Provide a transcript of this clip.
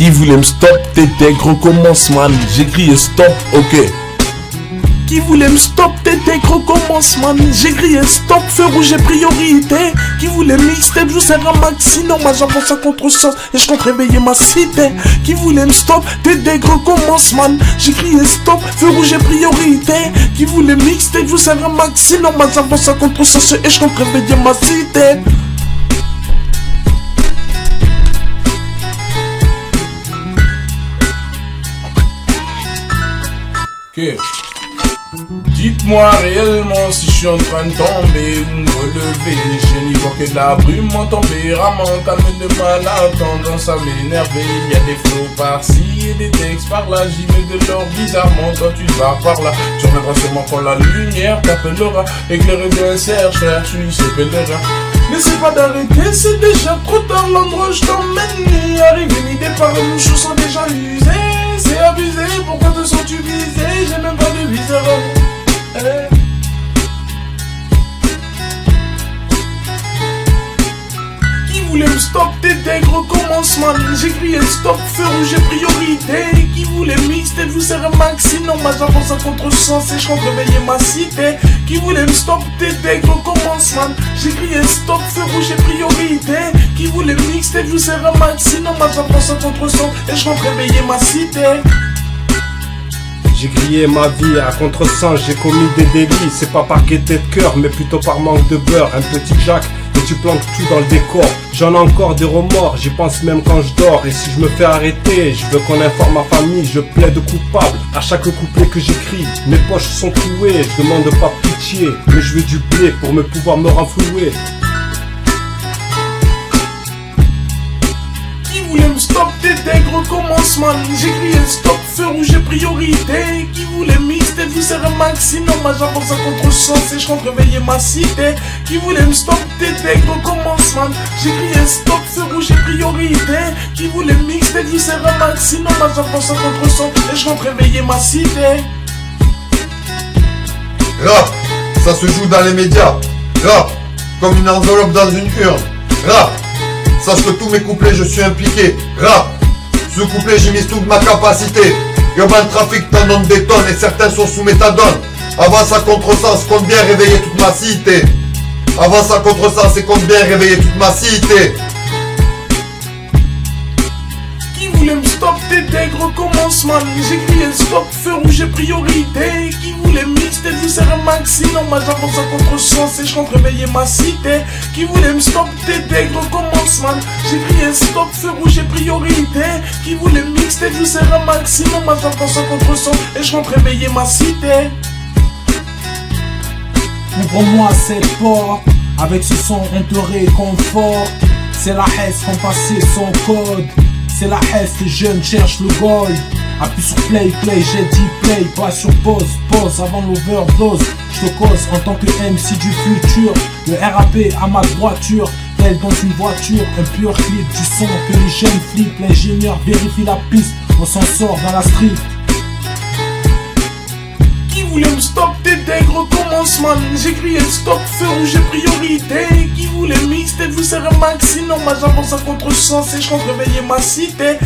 Qui voulait me stop, t'étais gros commence man. J'ai crié stop, ok. Qui voulait me stop, t'étais gros commence man. J'ai crié stop, feu rouge et priorité. Qui voulait mixtape, je vous sers un maxi. Normal j'avance à contre-sens et je compte réveiller ma cité. Qui voulait me stop, t'étais gros commence man. J'ai crié stop, feu rouge et priorité. Qui voulait mixtape, je vous sers un maxi. Normal j'avance à contre-sens et je compte réveiller ma cité. Ok. Dites-moi réellement si je suis en train de tomber ou me relever. Je n'y vois que de la brume, mon tempérament calme de mal à tendance à m'énerver. Il y a des flots par-ci et des textes par-là. J'y mets de l'or bizarrement quand tu vas par là. Tu reviendras sûrement quand la lumière t'appellera. Éclairé d'un chercheur, je suis ce pèlerin. N'essaie pas d'arrêter, c'est déjà trop tard. L'endroit où je t'emmène n'y arrive une idée par nous, je sont déjà usés. C'est abusé, pourquoi te sens-tu visé? J'ai même pas de viseur. Qui voulait me stop, t'étais gros commence man. J'ai crié stop, feu rouge et priorité. Qui voulait mixtape, vous sers un maxi. Normal j'avance à contre-sens et je compte réveiller ma cité. Qui voulait me stop, t'étais gros commence man. J'ai crié stop, feu rouge et priorité. Qui voulait mixtape, vous sers un maxi. Normal j'avance à contre-sens et je compte réveiller ma cité. J'ai grillé ma vie à contre-sens, j'ai commis des délits. C'est pas par gaieté de cœur, mais plutôt par manque de beurre. Un petit Jack, et tu plantes tout dans le décor. J'en ai encore des remords, j'y pense même quand je dors. Et si je me fais arrêter, je veux qu'on informe ma famille. Je plaide coupable à chaque couplet que j'écris. Mes poches sont trouées, je demande pas pitié. Mais je veux du blé pour me pouvoir me renflouer. Qui voulait me stop, t'étais gros commence man. J'ai crié stop, feu rouge et priorité. Qui voulait mixtape, vous sert un maxi. Normal j'avance à contre-sens et je compte réveiller ma cité. Qui voulait me stop, t'étais gros commence man. J'ai crié stop, feu rouge et priorité. Qui voulait mixtape, vous sert un maxi. Normal j'avance à contre-sens et je compte réveiller ma cité. Rap, ça se joue dans les médias. Rap, comme une enveloppe dans une urne. Rap, sache que tous mes couplets je suis impliqué. Rap, ce couplet j'ai mis toute ma capacité. Urban Trafic t'en donne des tonnes et certains sont sous méthadone. Avance à contre-sens, compte bien réveiller toute ma cité. Avance à contre-sens et compte bien réveiller toute ma cité. Qui voulait me stop, t'étais gros commence man. J'ai crié stop, feu rouge et priorité. Qui voulait mixtape, vous sert un maxi. Normal j'avance à contre-sens et je compte réveiller ma cité. Qui voulait me stop, t'étais gros commence man. J'ai crié stop, feu rouge et priorité. Qui voulait mixtape, vous sert un maxi. Normal j'avance à contre-sens et je compte réveiller ma cité. Ouvre-moi cette porte, avec ce son on te réconforte. C'est la Hesse qu'on passait son code. C'est la Hesse, les jeunes cherchent le gold. Appuie sur play, j'ai dit play, pas sur pause, pause avant l'overdose. Je te cause en tant que MC du futur. Le RAP à ma droiture, tel dans une voiture. Un pur clip du son que les jeunes flippent. L'ingénieur vérifie la piste, on s'en sort dans la street. Qui voulait me stop, t'étais gros commence man. J'ai crié stop, feu rouge et priorité. Qui voulait mixtape, vous sert un maxi. Normal j'avance à contre-sens et je compte réveiller ma cité.